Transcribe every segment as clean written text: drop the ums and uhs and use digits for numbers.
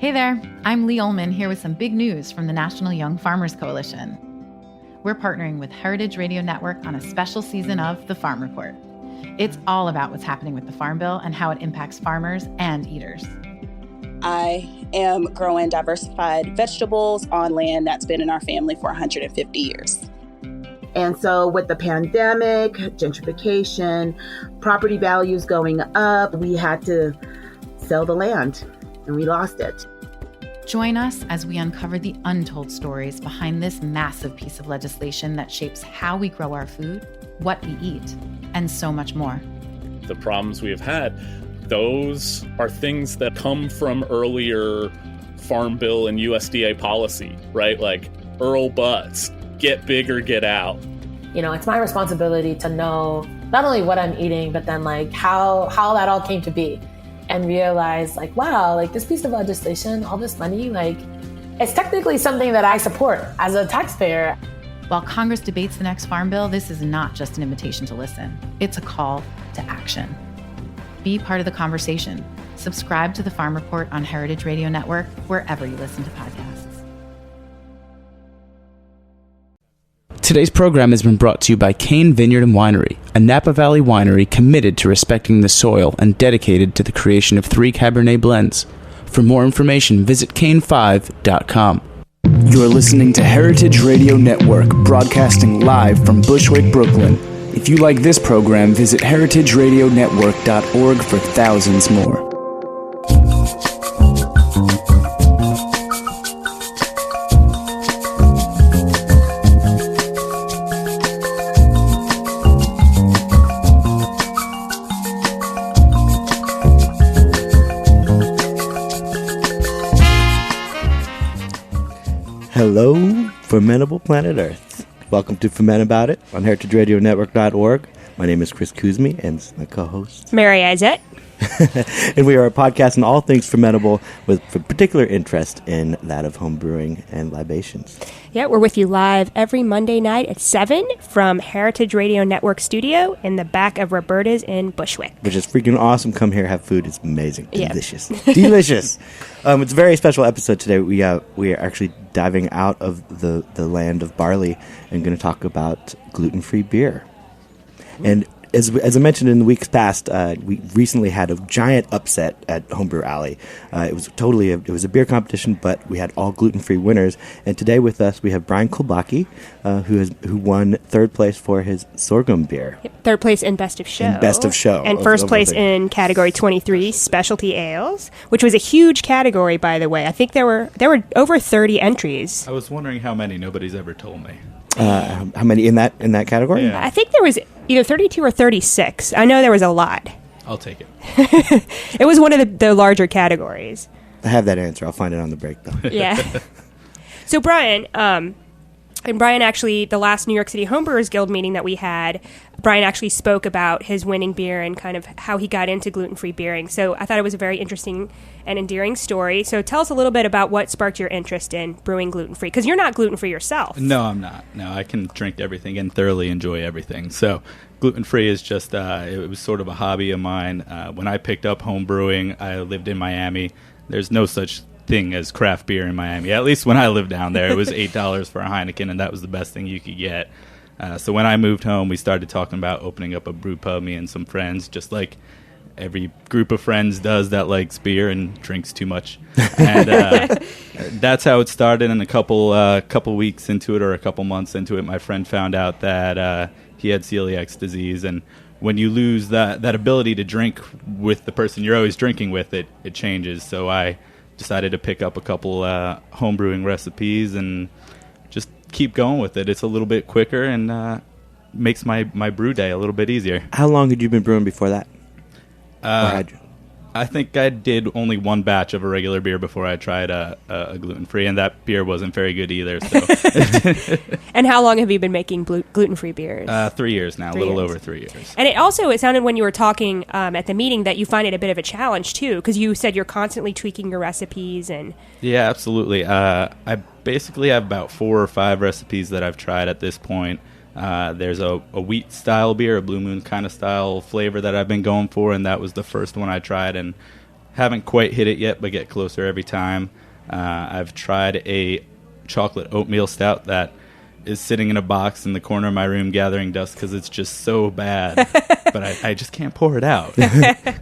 Hey there, I'm Lee Ullman here with some big news from the National Young Farmers Coalition. We're partnering with Heritage Radio Network on a special season of The Farm Report. It's all about what's happening with the Farm Bill and how it impacts farmers and eaters. I am growing diversified vegetables on land that's been in our family for 150 years. And so with the pandemic, gentrification, property values going up, we had to sell the land and we lost it. Join us as we uncover the untold stories behind this massive piece of legislation that shapes how we grow our food, what we eat, and so much more. The problems we have had, those are things that come from earlier Farm Bill and USDA policy, right? Like Earl Butts, get big or get out. You know, it's my responsibility to know not only what I'm eating, but then like how that all came to be. And realize like, wow, like this piece of legislation, all this money, like it's technically something that I support as a taxpayer. While Congress debates the next Farm Bill, this is not just an invitation to listen. It's a call to action. Be part of the conversation. Subscribe to the Farm Report on Heritage Radio Network, wherever you listen to podcasts. Today's program has been brought to you by Cane Vineyard and Winery, a Napa Valley winery committed to respecting the soil and dedicated to the creation of 3 Cabernet blends. For more information, visit cane5.com. You're listening to Heritage Radio Network, broadcasting live from Bushwick, Brooklyn. If you like this program, visit heritageradionetwork.org for thousands more. Hello, Fermentable Planet Earth. Welcome to Fuhmentaboudit on heritageradionetwork.org. My name is Chris Kuzmi, and my co-host Mary Isette. And we are a podcast on all things fermentable with particular interest in that of home brewing and libations. Yeah, we're with you live every Monday night at 7 from Heritage Radio Network Studio in the back of Roberta's in Bushwick. Which is freaking awesome. Come here, have food. It's amazing. Yeah. Delicious. Delicious. It's a very special episode today. We are actually diving out of the land of barley and going to talk about gluten-free beer. And as I mentioned in the weeks past, we recently had a giant upset at Homebrew Alley. It was a beer competition, but we had all gluten-free winners. And today with us we have Brian Kulbacki, who won 3rd place for his sorghum beer. Yep, 3rd place in Best of Show. And 1st place in category 23, Specialty Ales, which was a huge category, by the way. I think there were over 30 entries. I was wondering how many. Nobody's ever told me. How many in that category? Yeah. I think there was either 32 or 36. I know there was a lot. I'll take it. It was one of the larger categories. I have that answer. I'll find it on the break, though. Yeah. So Brian, actually, the last New York City Homebrewers Guild meeting that we had, Brian actually spoke about his winning beer and kind of how he got into gluten-free beering. So I thought it was a very interesting and endearing story. So tell us a little bit about what sparked your interest in brewing gluten-free, because you're not gluten-free yourself. No, I'm not. No, I can drink everything and thoroughly enjoy everything. So gluten-free is just, it was sort of a hobby of mine. When I picked up home brewing, I lived in Miami. There's no such thing as craft beer in Miami. At least when I lived down there, it was $8 for a Heineken, and that was the best thing you could get. So when I moved home, we started talking about opening up a brew pub, me and some friends, just like every group of friends does that likes beer and drinks too much. And that's how it started. And a couple weeks into it, or a couple months into it, my friend found out that he had celiac disease. And when you lose that ability to drink with the person you're always drinking with, it changes. So I decided to pick up a couple home brewing recipes and just keep going with it. It's a little bit quicker and makes my brew day a little bit easier. How long had you been brewing before that? I think I did only one batch of a regular beer before I tried a gluten-free, and that beer wasn't very good either. So. And how long have you been making gluten-free beers? 3 years now, a little over 3 years. And it sounded when you were talking at the meeting that you find it a bit of a challenge, too, because you said you're constantly tweaking your recipes. Yeah, absolutely. I basically have about 4 or 5 recipes that I've tried at this point. There's a wheat style beer, a Blue Moon kind of style flavor that I've been going for, and that was the first one I tried, and Haven't quite hit it yet, but get closer every time. I've tried a chocolate oatmeal stout that is sitting in a box in the corner of my room gathering dust because it's just so bad. But I just can't pour it out.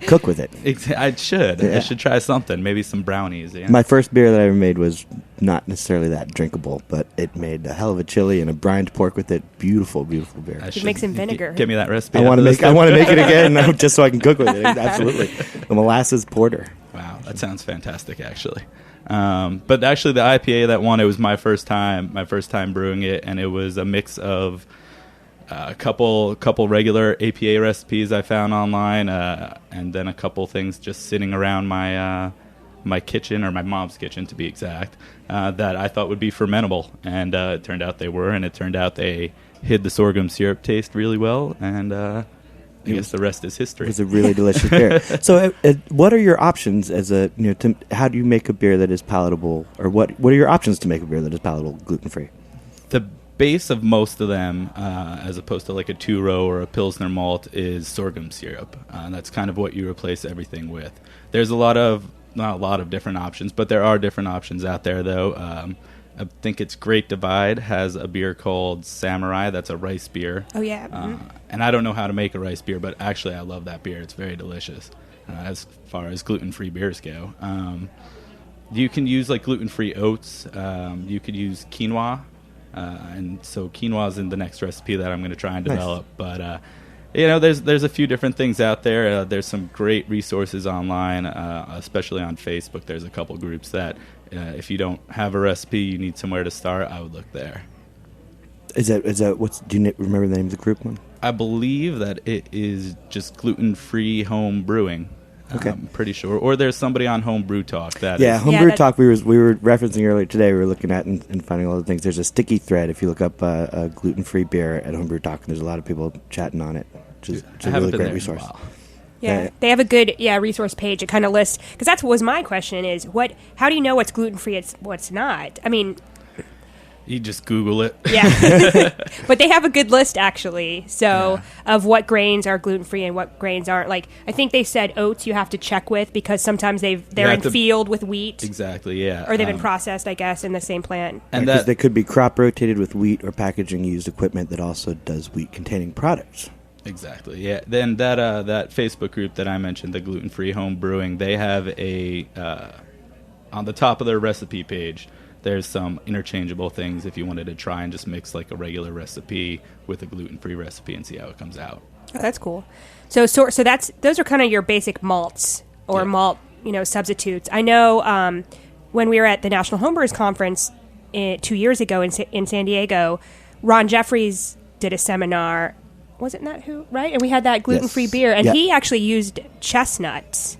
Cook with it. I should. Yeah. I should try something. Maybe some brownies. Yeah. My first beer that I ever made was not necessarily that drinkable, but it made a hell of a chili and a brined pork with it. Beautiful, beautiful beer. You make some vinegar. Give me that recipe. I want to make it again just so I can cook with it. Absolutely. A molasses porter. Wow, that sounds fantastic, actually. But actually, the IPA that won, it was my first time brewing it, and it was a mix of a couple regular APA recipes I found online, and then a couple things just sitting around my kitchen, or my mom's kitchen to be exact, that I thought would be fermentable, and it turned out they were, and it turned out they hid the sorghum syrup taste really well, and I guess the rest is history. It was a really delicious beer. So, what are your options how do you make a beer that is palatable, or what are your options to make a beer that is palatable gluten-free? The base of most of them, as opposed to like a two-row or a Pilsner malt, is sorghum syrup. And that's kind of what you replace everything with. There's not a lot of different options, but there are different options out there, though. I think it's Great Divide has a beer called Samurai. That's a rice beer. Oh, yeah. And I don't know how to make a rice beer, but actually I love that beer. It's very delicious as far as gluten-free beers go. You can use like gluten-free oats. You could use quinoa. And so quinoa is in the next recipe that I'm going to try and develop. Nice. But, there's a few different things out there. There's some great resources online, especially on Facebook. There's a couple groups that if you don't have a recipe, you need somewhere to start, I would look there. Do you remember the name of the group one? I believe that it is just gluten-free home brewing. Okay. I'm pretty sure. Or there's somebody on Homebrew Talk. Homebrew Talk we were referencing earlier today. We were looking at and finding all the things. There's a sticky thread if you look up a gluten-free beer at Homebrew Talk, and there's a lot of people chatting on it, which is a really great resource. Yeah, they have a good resource page. It kind of lists, because that was my question, is how do you know what's gluten-free, what's not? I mean, you just Google it. Yeah. But they have a good list, actually, of what grains are gluten-free and what grains aren't. Like, I think they said oats you have to check with, because sometimes they're in field with wheat. Exactly, yeah. Or they've been processed, I guess, in the same plant. And because they could be crop-rotated with wheat, or packaging used equipment that also does wheat-containing products. Exactly, yeah. Then that Facebook group that I mentioned, the Gluten-Free Home Brewing, they have on the top of their recipe page, there's some interchangeable things if you wanted to try and just mix like a regular recipe with a gluten-free recipe and see how it comes out. Oh, that's cool. So those are kind of your basic malts or malt, substitutes. I know when we were at the National Homebrewers Conference 2 years ago in San Diego, Ron Jeffries did a seminar. Wasn't that who? Right? And we had that gluten-free beer, and he actually used chestnuts.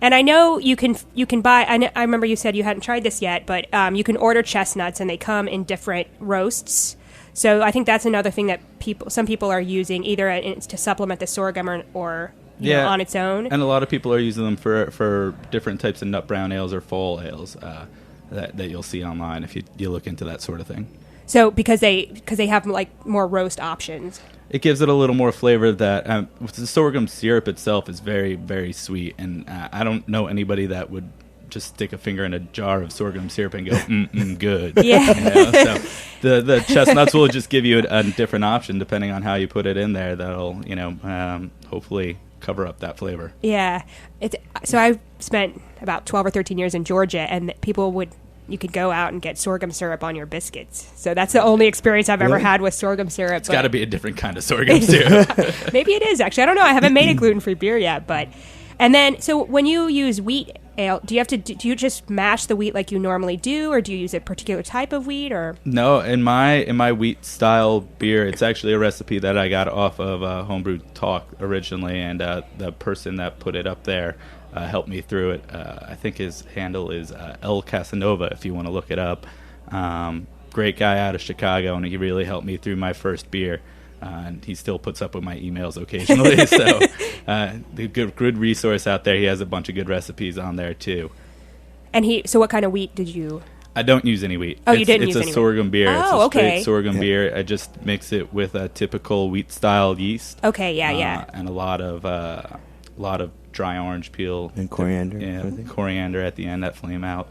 And I know you can buy. I remember you said you hadn't tried this yet, but you can order chestnuts, and they come in different roasts. So I think that's another thing that some people are using, either to supplement the sorghum or on its own. And a lot of people are using them for different types of nut brown ales or fall ales that you'll see online if you look into that sort of thing. So because they have like more roast options. It gives it a little more flavor. That the sorghum syrup itself is very, very sweet, and I don't know anybody that would just stick a finger in a jar of sorghum syrup and go, good. Yeah. So the chestnuts will just give you a different option depending on how you put it in there. That'll hopefully cover up that flavor. Yeah. So I spent about 12 or 13 years in Georgia, and you could go out and get sorghum syrup on your biscuits. So that's the only experience I've ever had with sorghum syrup. It's got to be a different kind of sorghum syrup. Maybe it is, actually. I don't know. I haven't made a gluten-free beer yet. And then, so when you use wheat ale, do you just mash the wheat like you normally do, or do you use a particular type of wheat? Or no, in my wheat style beer, it's actually a recipe that I got off of Homebrew Talk originally, and the person that put it up there helped me through it. I think his handle is El Casanova, if you want to look it up. Great guy out of Chicago, and he really helped me through my first beer. And he still puts up with my emails occasionally. So the good resource out there. He has a bunch of good recipes on there too. And so what kind of wheat did you? I don't use any wheat. Oh, you didn't use any wheat. It's a sorghum beer. Oh, it's a straight okay. sorghum beer. I just mix it with a typical wheat style yeast. Okay, yeah. And a lot of dry orange peel. And coriander. Yeah, coriander at the end, that flame out.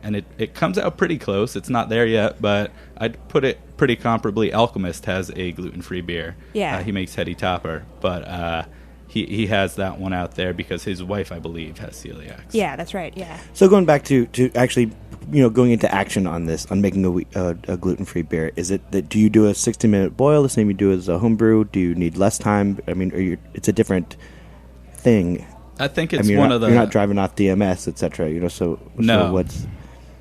And it comes out pretty close. It's not there yet, but I'd put it pretty comparably. Alchemist has a gluten-free beer. Yeah. He makes Heady Topper, but he has that one out there because his wife, I believe, has celiac. Yeah, that's right, yeah. So going back to actually, going into action on this, on making a gluten-free beer, is it that do you do a 60-minute boil the same you do as a homebrew? Do you need less time? I mean, it's a different thing. I think it's you're you're not driving off DMS, etc. So what's...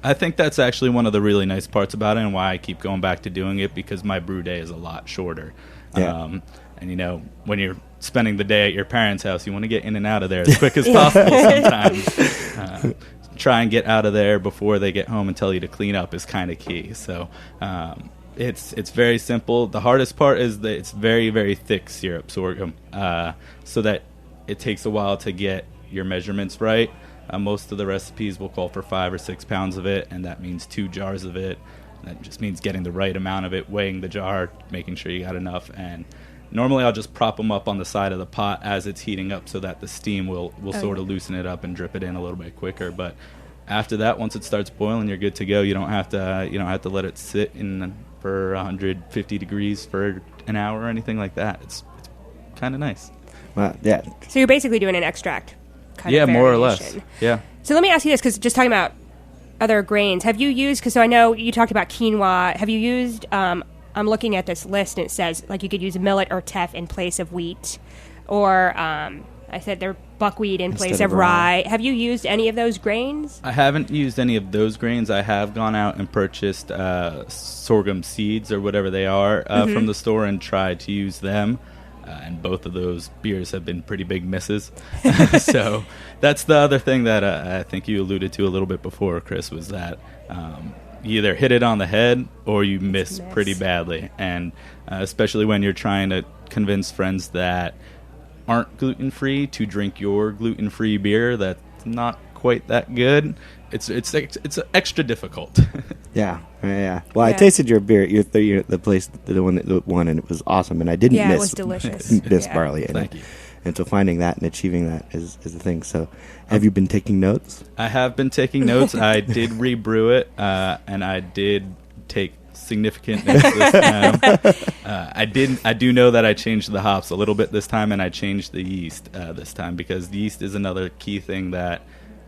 I think that's actually one of the really nice parts about it and why I keep going back to doing it, because my brew day is a lot shorter. Yeah. And, when you're spending the day at your parents' house, you want to get in and out of there as quick as possible sometimes. Try and get out of there before they get home and tell you to clean up is kind of key. So it's very simple. The hardest part is that it's very, very thick syrup sorghum, so that it takes a while to get your measurements right. Most of the recipes will call for 5 or 6 pounds of it, and that means 2 jars of it. That just means getting the right amount of it, weighing the jar, making sure you got enough. And normally I'll just prop them up on the side of the pot as it's heating up so that the steam will sort of loosen it up and drip it in a little bit quicker. But after that, once it starts boiling, you're good to go. You don't have to let it sit in for 150 degrees for an hour or anything like that. It's kind of nice. Yeah. So you're basically doing an extract kind of more or variation. less. Yeah. So let me ask you this, because just talking about other grains, have you used, because so I know you talked about quinoa, have you used, I'm looking at this list and it says like you could use millet or teff in place of wheat, or I said they're buckwheat in place of rye. Have you used any of those grains? I haven't used any of those grains. I have gone out and purchased sorghum seeds or whatever they are from the store and tried to use them. And both of those beers have been pretty big misses. So that's the other thing that I think you alluded to a little bit before, Chris, was that you either hit it on the head or you miss pretty badly. And especially when you're trying to convince friends that aren't gluten-free to drink your gluten-free beer that's not quite that good, it's extra difficult. Yeah. Well, I tasted your beer, the place, the one, and it was awesome, and I didn't miss. It was delicious. miss barley in Thank it. you. And so finding that and achieving that is the thing. So, have you been taking notes? I have been taking notes. I did rebrew it, and I did take significant notes this time. I do know that I changed the hops a little bit this time, and I changed the yeast this time, because the yeast is another key thing that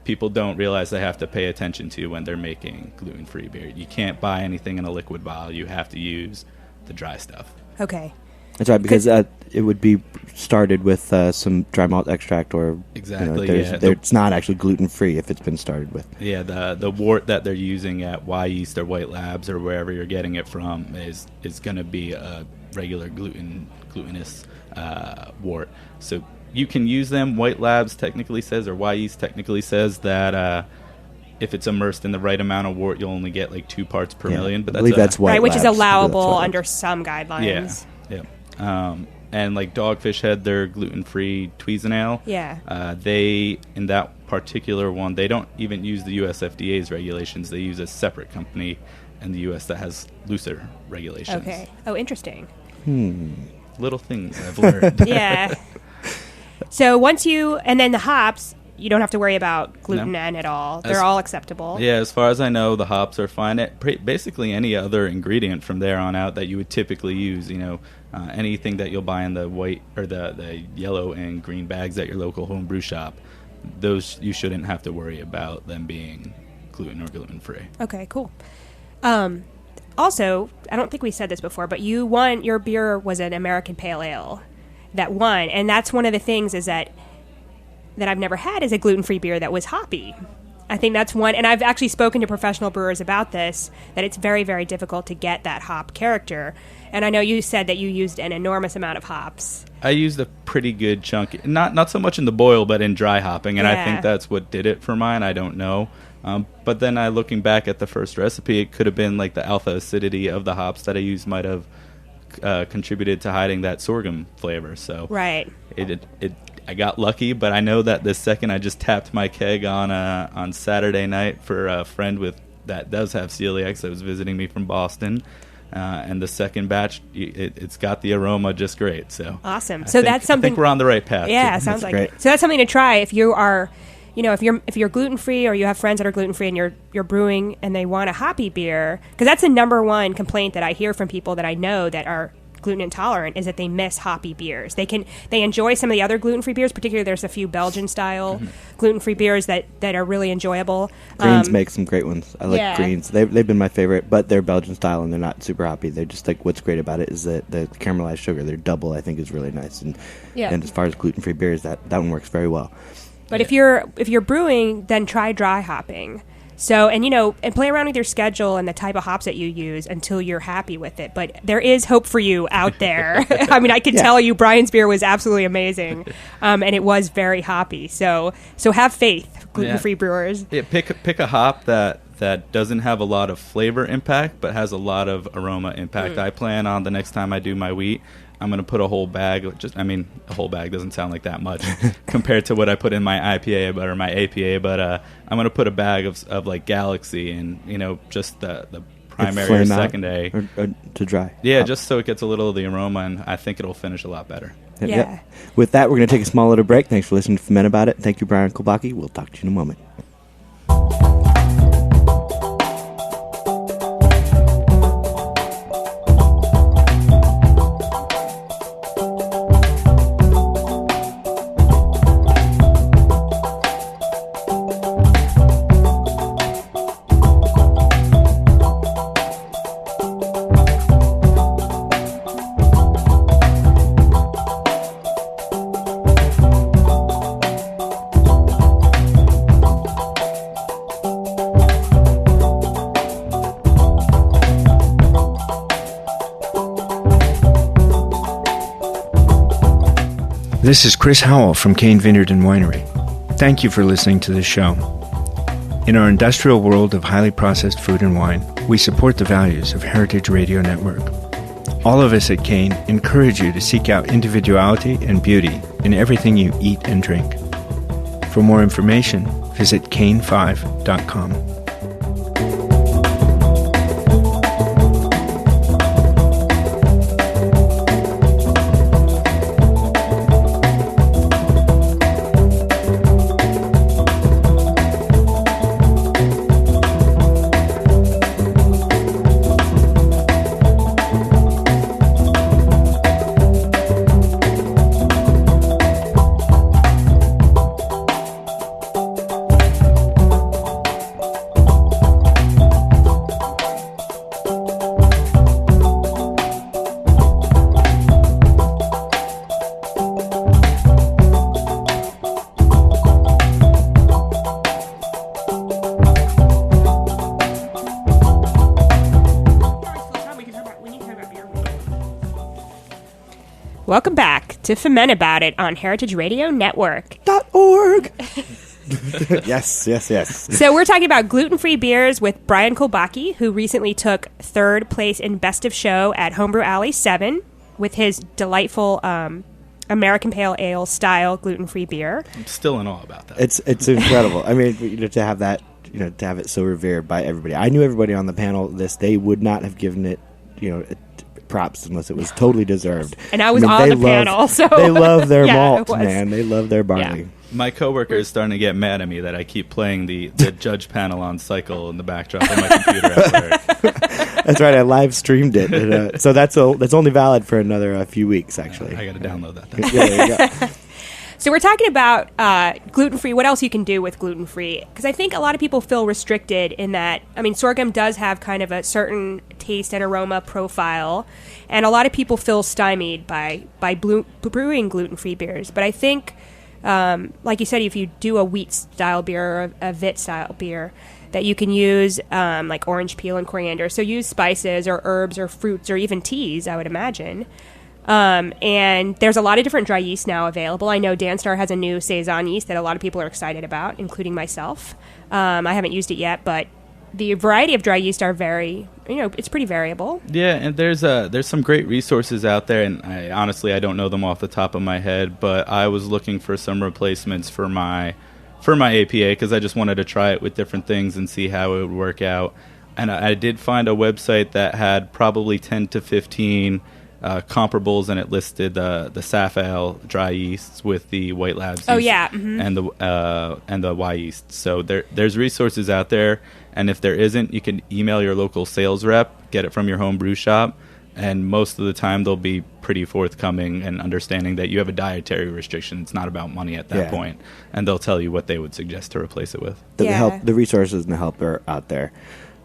people don't realize they have to pay attention to when they're making gluten-free beer. You can't buy anything in a liquid vial. You have to use the dry stuff. Okay. That's right, because it would be started with some dry malt extract, or exactly. It's not actually gluten-free if it's been started with. Yeah, the wort that they're using at Y Yeast or White Labs or wherever you're getting it from is going to be a regular glutinous wort. So you can use them. White Labs technically says, or Y Yeast technically says that if it's immersed in the right amount of wort, you'll only get like 2 parts per million. But I believe that's White right, which Labs. is allowable under some guidelines. Yeah. And like Dogfish Head, their gluten-free Tweezernale. Yeah. They, in that particular one, they don't even use the US FDA's regulations. They use a separate company in the US that has looser regulations. Okay. Oh, interesting. Little things I've learned. Yeah. So and then the hops, you don't have to worry about gluten at all. They're all acceptable. Yeah, as far as I know, the hops are fine. Basically, any other ingredient from there on out that you would typically use, anything that you'll buy in the white or the yellow and green bags at your local homebrew shop, those you shouldn't have to worry about them being gluten or gluten-free. Okay, cool. Also, I don't think we said this before, but your beer was an American Pale Ale that won, and that's one of the things is that I've never had is a gluten-free beer that was hoppy. I think that's one, and I've actually spoken to professional brewers about this, that it's very, very difficult to get that hop character. And I know you said that you used an enormous amount of hops. I used a pretty good chunk, not so much in the boil, but in dry hopping, and I think that's what did it for mine. I don't know. But then looking back at the first recipe, it could have been like the alpha acidity of the hops that I used might have contributed to hiding that sorghum flavor. So right. I got lucky, but I know that this second I just tapped my keg on Saturday night for a friend that does have celiac that was visiting me from Boston. And the second batch, it's got the aroma just great. So awesome. That's something. I think we're on the right path. Yeah, sounds like it. So that's something to try if you are, if you're gluten free or you have friends that are gluten free and you're brewing and they want a hoppy beer, because that's the number one complaint that I hear from people that I know that are gluten intolerant is that they miss hoppy beers. They enjoy some of the other gluten-free beers, particularly there's a few Belgian style gluten-free beers that are really enjoyable. Greens make some great ones. I like Greens. They've been my favorite, but they're Belgian style and they're not super hoppy. They're just like, what's great about it is that the caramelized sugar, their double, I think is really nice. And as far as gluten-free beers, that one works very well. But if you're brewing, then try dry hopping. So, and play around with your schedule and the type of hops that you use until you're happy with it. But there is hope for you out there. I mean, I can tell you Brian's beer was absolutely amazing. And it was very hoppy. So have faith, gluten-free brewers. Yeah, pick a hop that doesn't have a lot of flavor impact, but has a lot of aroma impact. I plan on the next time I do my wheat, I'm going to put a whole bag. A whole bag doesn't sound like that much compared to what I put in my IPA or my APA. But I'm going to put a bag of like Galaxy and just the primary or secondary or to dry. Yeah, just so it gets a little of the aroma, and I think it'll finish a lot better. Yeah. With that, we're going to take a small little break. Thanks for listening to Fuhmentaboudit. Thank you, Brian Kulbacki. We'll talk to you in a moment. This is Chris Howell from Cane Vineyard and Winery. Thank you for listening to this show. In our industrial world of highly processed food and wine, we support the values of Heritage Radio Network. All of us at Cane encourage you to seek out individuality and beauty in everything you eat and drink. For more information, visit cane5.com. Welcome back to Fuhmentaboudit on Heritage Radio Network. .org. Yes. So we're talking about gluten-free beers with Brian Kulbacki, who recently took third place in Best of Show at Homebrew Alley 7 with his delightful American Pale Ale style gluten-free beer. I'm still in awe about that. It's incredible. I mean, to have that, to have it so revered by everybody. I knew everybody on the panel. They would not have given it, props unless it was totally deserved. And I was on the panel, so they love their malt, man. They love their barley. Yeah. My coworker is starting to get mad at me that I keep playing the judge panel on cycle in the backdrop of my computer at work. That's right. I live streamed it, and, so that's only valid for another few weeks. Actually, I got to download that. Yeah, there you go. So we're talking about gluten-free, what else you can do with gluten-free. Because I think a lot of people feel restricted in that, sorghum does have kind of a certain taste and aroma profile. And a lot of people feel stymied by brewing gluten-free beers. But I think, like you said, if you do a wheat-style beer or a Vit-style beer, that you can use like orange peel and coriander. So use spices or herbs or fruits or even teas, I would imagine. And there's a lot of different dry yeast now available. I know Danstar has a new Saison yeast that a lot of people are excited about, including myself. I haven't used it yet, but the variety of dry yeast are very, it's pretty variable. Yeah, and there's some great resources out there, and I don't know them off the top of my head, but I was looking for some replacements for my APA because I just wanted to try it with different things and see how it would work out. And I did find a website that had probably 10 to 15 comparables, and it listed the Saf dry yeasts with the White Labs and the Y yeast. So there's resources out there, and if there isn't, you can email your local sales rep, get it from your home brew shop, and most of the time they'll be pretty forthcoming and understanding that you have a dietary restriction. It's not about money at that point, and they'll tell you what they would suggest to replace it with. The resources and the help are out there.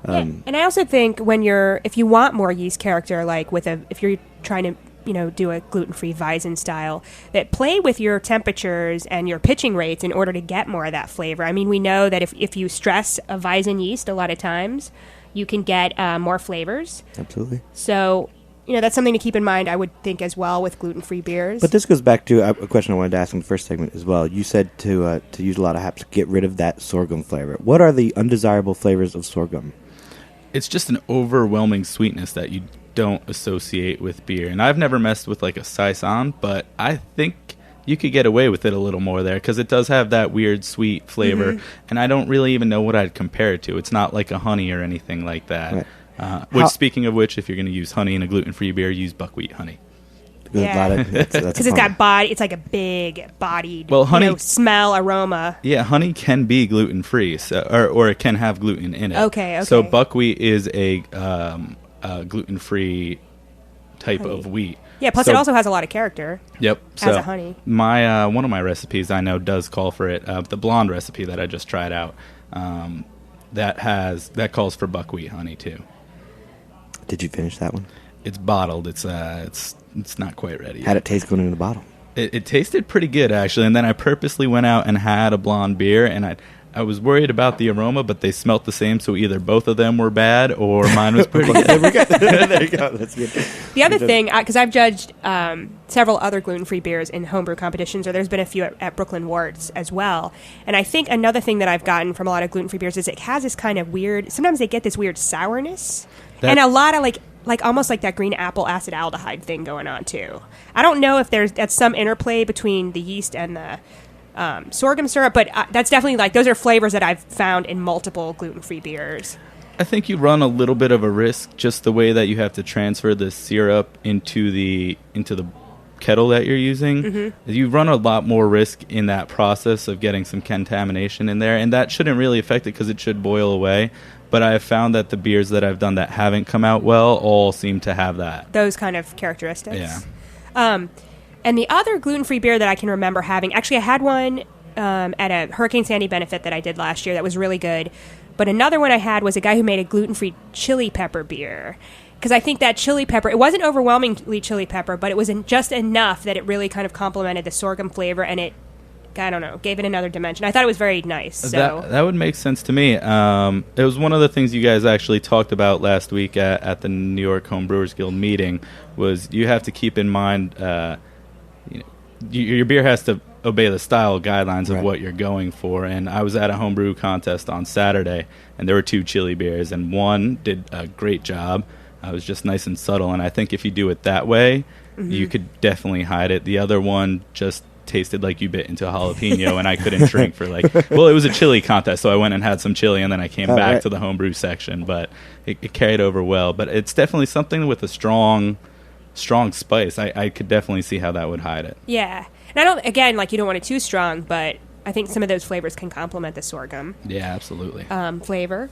And I also think if you want more yeast character, like if you're trying to do a gluten-free Weizen style, that play with your temperatures and your pitching rates in order to get more of that flavor. I mean, we know that if you stress a Weizen yeast a lot of times, you can get more flavors. Absolutely. So, that's something to keep in mind, I would think, as well, with gluten-free beers. But this goes back to a question I wanted to ask in the first segment as well. You said to use a lot of hops to get rid of that sorghum flavor. What are the undesirable flavors of sorghum? It's just an overwhelming sweetness that you don't associate with beer. And I've never messed with like a Saison, but I think you could get away with it a little more there because it does have that weird sweet flavor. And I don't really even know what I'd compare it to. It's not like a honey or anything like that. Right. Speaking of which, if you're going to use honey in a gluten-free beer, use buckwheat honey. Yeah, because it's got body. It's like a big bodied, honey, smell, aroma. Yeah, honey can be gluten free, or it can have gluten in it. Okay. So buckwheat is a gluten free type honey. Of wheat. Yeah. Plus, it also has a lot of character. Yep. As a honey. My one of my recipes I know does call for it. The blonde recipe that I just tried out, that calls for buckwheat honey too. Did you finish that one? It's bottled. It's not quite ready. How'd it taste going into the bottle? It tasted pretty good, actually. And then I purposely went out and had a blonde beer, and I was worried about the aroma, but they smelt the same, so either both of them were bad or mine was pretty good. There you go. That's good. The other thing, because I've judged several other gluten-free beers in homebrew competitions, or there's been a few at Brooklyn Worts as well. And I think another thing that I've gotten from a lot of gluten-free beers is it has this kind of weird, sometimes they get this weird sourness. And a lot of like almost like that green apple acetaldehyde thing going on too. I don't know if that's some interplay between the yeast and the sorghum syrup, but that's definitely those are flavors that I've found in multiple gluten-free beers. I think you run a little bit of a risk just the way that you have to transfer the syrup into the kettle that you're using. Mm-hmm. You run a lot more risk in that process of getting some contamination in there, and that shouldn't really affect it because it should boil away. But I have found that the beers that I've done that haven't come out well all seem to have that. Those kind of characteristics. Yeah. And the other gluten-free beer that I can remember having, actually I had one at a Hurricane Sandy benefit that I did last year that was really good. But another one I had was a guy who made a gluten-free chili pepper beer. Because I think that chili pepper, it wasn't overwhelmingly chili pepper, but it was just enough that it really kind of complemented the sorghum flavor, and it, I don't know, gave it another dimension. I thought it was very nice. So that would make sense to me. It was one of the things you guys actually talked about last week at the New York Home Brewers Guild meeting was you have to keep in mind, your beer has to obey the style guidelines of what you're going for. And I was at a homebrew contest on Saturday, and there were 2 chili beers, and one did a great job. It was just nice and subtle, and I think if you do it that way, you could definitely hide it. The other one just tasted like you bit into a jalapeno, and I couldn't drink for it was a chili contest, so I went and had some chili, and then I came back to the homebrew section, but it carried over well. But it's definitely something with a strong spice. I could definitely see how that would hide it. Yeah. And I don't, again, you don't want it too strong, but I think some of those flavors can complement the sorghum. Yeah, absolutely. Flavor.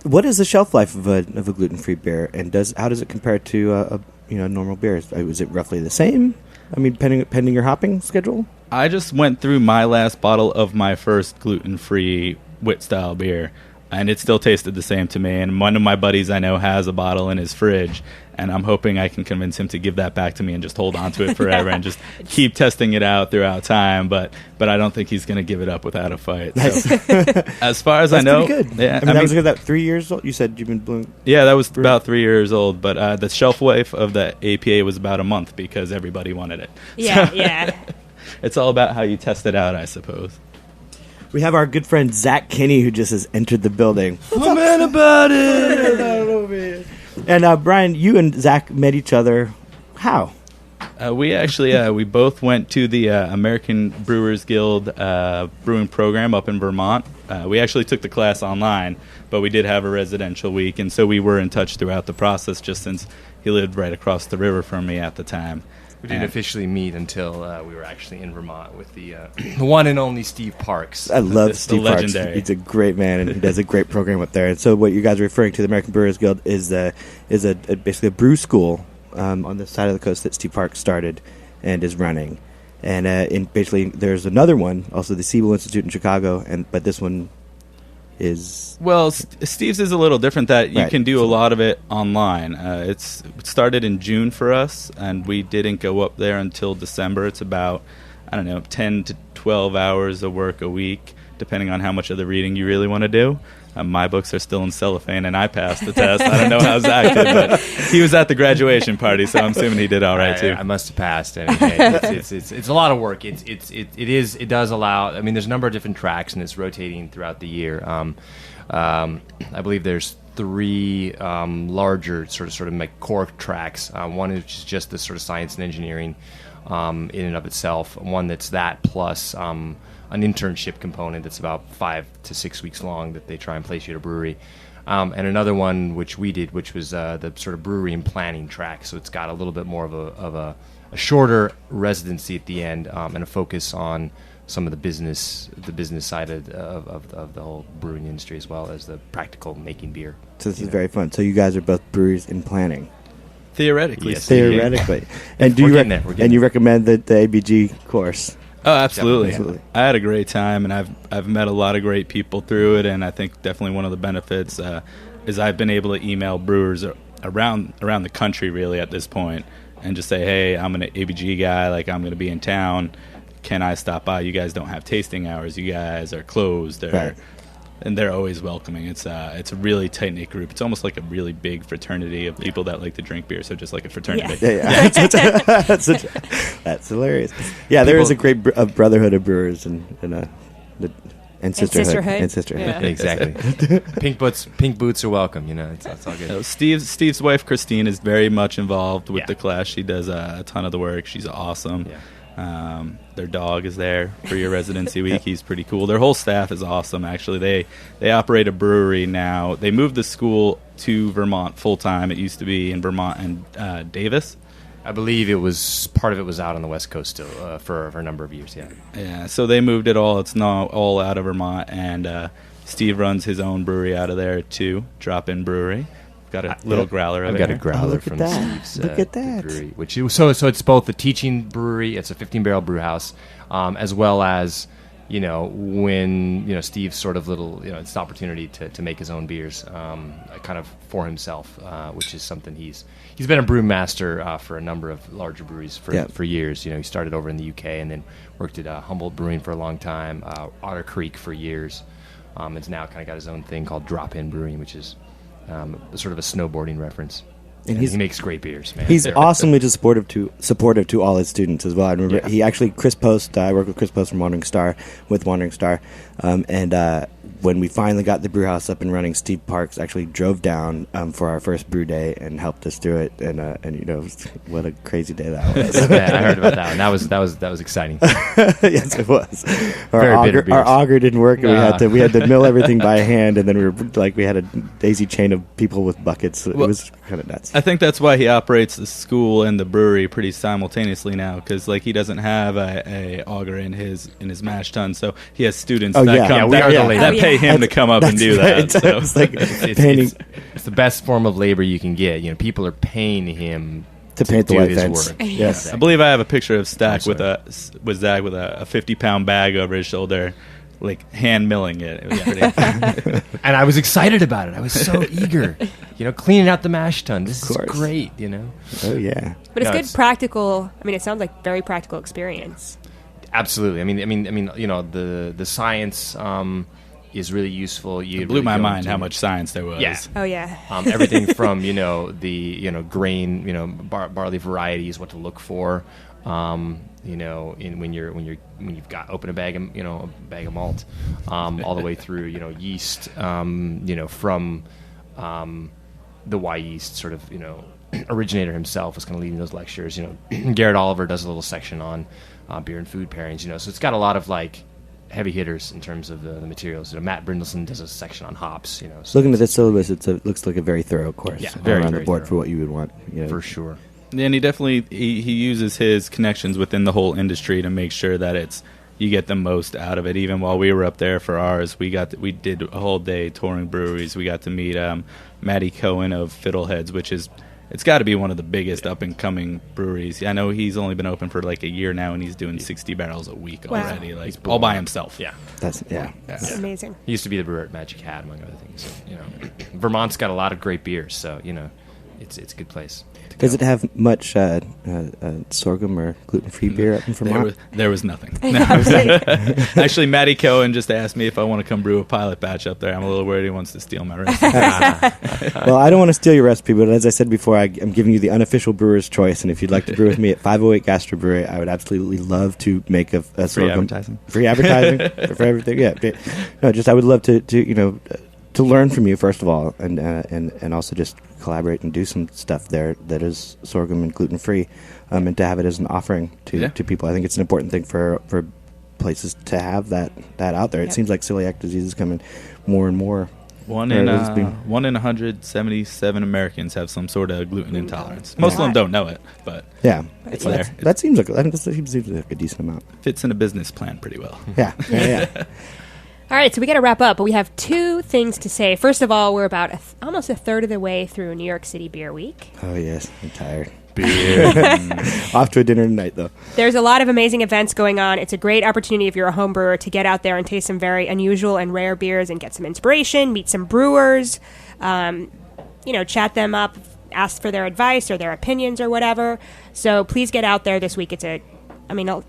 What is the shelf life of a gluten-free beer, and how does it compare to normal beers? Was it roughly the same? I mean, pending your hopping schedule? I just went through my last bottle of my first gluten-free wit-style beer, and it still tasted the same to me. And one of my buddies I know has a bottle in his fridge, and I'm hoping I can convince him to give that back to me and just hold on to it forever and just keep testing it out throughout time. But I don't think he's going to give it up without a fight. So, as far as I know, pretty good. Yeah, I mean, that was about 3 years old. You said you've been brewing. Yeah, that was about 3 years old. But the shelf life of the APA was about a month because everybody wanted it. Yeah, yeah. It's all about how you test it out, I suppose. We have our good friend Zach Kinney, who just has entered the building. Fuhmentaboudit! And Brian, you and Zach met each other. How? We actually we both went to the American Brewers Guild brewing program up in Vermont. We actually took the class online, but we did have a residential week, and so we were in touch throughout the process, just since he lived right across the river from me at the time. We didn't officially meet until we were actually in Vermont with the one and only Steve Parks. I love Steve Parks. Legendary. He's a great man, and he does a great program up there. And so what you guys are referring to, the American Brewers Guild, is basically a brew school on the side of the coast that Steve Parks started and is running. And basically there's another one, also the Siebel Institute in Chicago, but this one is... Well, Steve's is a little different, that you Right. can do a lot of it online. It started in June for us, and we didn't go up there until December. It's about, 10 to 12 hours of work a week, depending on how much of the reading you really want to do. My books are still in cellophane, and I passed the test. I don't know how Zach did, but he was at the graduation party, so I'm assuming he did all right, too. I must have passed. Anyway. It's a lot of work. It does allow. I mean, there's a number of different tracks, and it's rotating throughout the year. I believe there's 3 larger sort of like core tracks. One is just the sort of science and engineering in and of itself. One that's that plus an internship component that's about 5 to 6 weeks long that they try and place you at a brewery. And another one which we did, which was the sort of brewery and planning track. So it's got a little bit more of a shorter residency at the end, and a focus on some of the business side of the whole brewing industry, as well as the practical making beer. So this is very fun. So you guys are both brewers in planning. Theoretically. Yes. Theoretically. And do We're you getting there. We're getting you there. recommend the ABG course? Oh, absolutely. Absolutely. I had a great time, and I've met a lot of great people through it, and I think definitely one of the benefits is I've been able to email brewers around the country, really, at this point, and just say, hey, I'm an ABG guy, like, I'm going to be in town. Can I stop by? You guys don't have tasting hours. You guys are closed. Right. And they're always welcoming. It's a really tight-knit group. It's almost like a really big fraternity of people that like to drink beer, so just like a fraternity. Yeah. That's hilarious. Yeah, there is a great brotherhood of brewers and sisterhood. And sisterhood. Yeah. Exactly. Pink boots are welcome. It's all good. Steve's wife, Christine, is very much involved with Yeah. the class. She does a ton of the work. She's awesome. Yeah. Their dog is there for your residency week. He's pretty cool. Their whole staff is awesome, actually. They operate a brewery now. They moved the school to Vermont full-time. It used to be in Vermont and Davis. I believe part of it was out on the West Coast still for a number of years. Yeah. Yeah, so they moved it all. It's now all out of Vermont, and Steve runs his own brewery out of there, too, Drop-In Brewery. Got a little growler over I've got there. a growler look at from that. Steve's Look at that. brewery. So it's both a teaching brewery. It's a 15-barrel brew house, as well as when Steve's sort of little it's an opportunity to make his own beers, kind of for himself, which is something he's been a brewmaster for a number of larger breweries for years. He started over in the UK and then worked at Humboldt Brewing for a long time, Otter Creek for years. It's now kind of got his own thing called Drop-In Brewing, which is sort of a snowboarding reference. And he makes great beers, man. He's awesomely supportive to all his students as well. I remember he actually, Chris Post, I worked with Chris Post from Wandering Star, and when we finally got the brew house up and running, Steve Parks actually drove down for our first brew day and helped us do it, and what a crazy day that was. Yeah, I heard about that one. That was exciting. Yes, it was. Very bitter beers. Our auger didn't work, and we had to mill everything by hand, and then we had a daisy chain of people with buckets. It was kind of nuts. I think that's why he operates the school and the brewery pretty simultaneously now, because he doesn't have a auger in his mash tun, so he has students that pay him to come up and do that. So. It's the best form of labor you can get. People are paying him to paint the do white his fence. work. Yes, I believe I have a picture of Zach with a 50-pound bag over his shoulder, like hand milling it. It was pretty. And I was excited about it. I was so eager. Cleaning out the mash tun. This is great. Oh yeah. But it's good practical. I mean, it sounds like very practical experience. Absolutely. I mean, the science is really useful. It blew my mind how much science there was. Yeah. Oh yeah. Everything from the grain, barley varieties, what to look for. When you've got open a bag of malt, all the way through yeast, from the Y yeast, sort of originator himself was kind of leading those lectures. Garrett Oliver does a little section on beer and food pairings. So it's got a lot of like heavy hitters in terms of the materials. Matt Brindleson does a section on hops. So looking at the syllabus, it looks like a very thorough course. Yeah, very on very the board thorough. for what you would want. For sure. And he definitely he uses his connections within the whole industry to make sure that you get the most out of it. Even while we were up there for ours, we did a whole day touring breweries. We got to meet Matty Cohen of Fiddleheads, which it's got to be one of the biggest up and coming breweries. I know he's only been open for like a year now, and he's doing 60 barrels a week already, like all by himself. Yeah, that's amazing. He used to be the brewer at Magic Hat, among other things. So, Vermont's got a lot of great beers, so it's a good place. Does it have much sorghum or gluten-free beer up in Vermont? There was nothing. No. Actually, Matty Cohen just asked me if I want to come brew a pilot batch up there. I'm a little worried he wants to steal my recipe. Well, I don't want to steal your recipe, but as I said before, I'm giving you the unofficial brewer's choice, and if you'd like to brew with me at 508 Gastro Brewery, I would absolutely love to make a sorghum. Free advertising for everything. Yeah. No, I would love to learn from you, first of all, and also just collaborate and do some stuff there that is sorghum and gluten-free, and to have it as an offering to people. I think it's an important thing for places to have that out there. It seems like celiac disease is coming more and more. One in 177 Americans have some sort of gluten intolerance. Most of them don't know it, but it's there. That seems like a decent amount. Fits in a business plan pretty well. Yeah. All right, so we got to wrap up, but we have two things to say. First of all, we're about almost a third of the way through New York City Beer Week. Oh, yes. I'm tired. Beer. Off to a dinner tonight, though. There's a lot of amazing events going on. It's a great opportunity if you're a home brewer to get out there and taste some very unusual and rare beers and get some inspiration, meet some brewers, chat them up, ask for their advice or their opinions or whatever. So please get out there this week. It's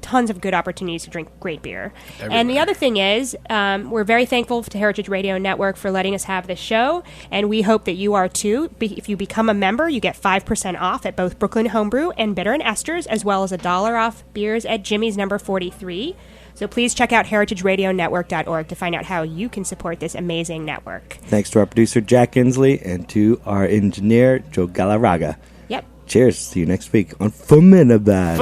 tons of good opportunities to drink great beer. Everywhere. And the other thing is, we're very thankful to Heritage Radio Network for letting us have this show, and we hope that you are too. If you become a member, you get 5% off at both Brooklyn Homebrew and Bitter and Esters, as well as $1 off beers at Jimmy's number 43. So please check out heritageradionetwork.org to find out how you can support this amazing network. Thanks to our producer, Jack Inslee, and to our engineer, Joe Galarraga. Yep. Cheers. See you next week on Fuhmentaboudit.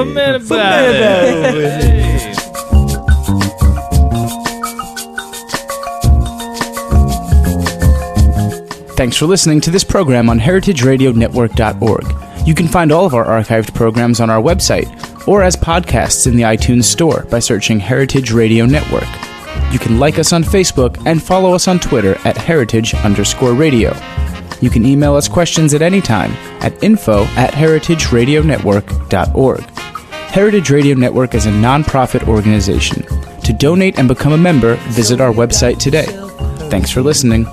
Thanks for listening to this program on heritageradionetwork.org. You can find all of our archived programs on our website or as podcasts in the iTunes Store by searching Heritage Radio Network. You can like us on Facebook and follow us on Twitter at @heritage_radio. You can email us questions at any time at info@heritageradionetwork.org. Heritage Radio Network is a non-profit organization. To donate and become a member, visit our website today. Thanks for listening.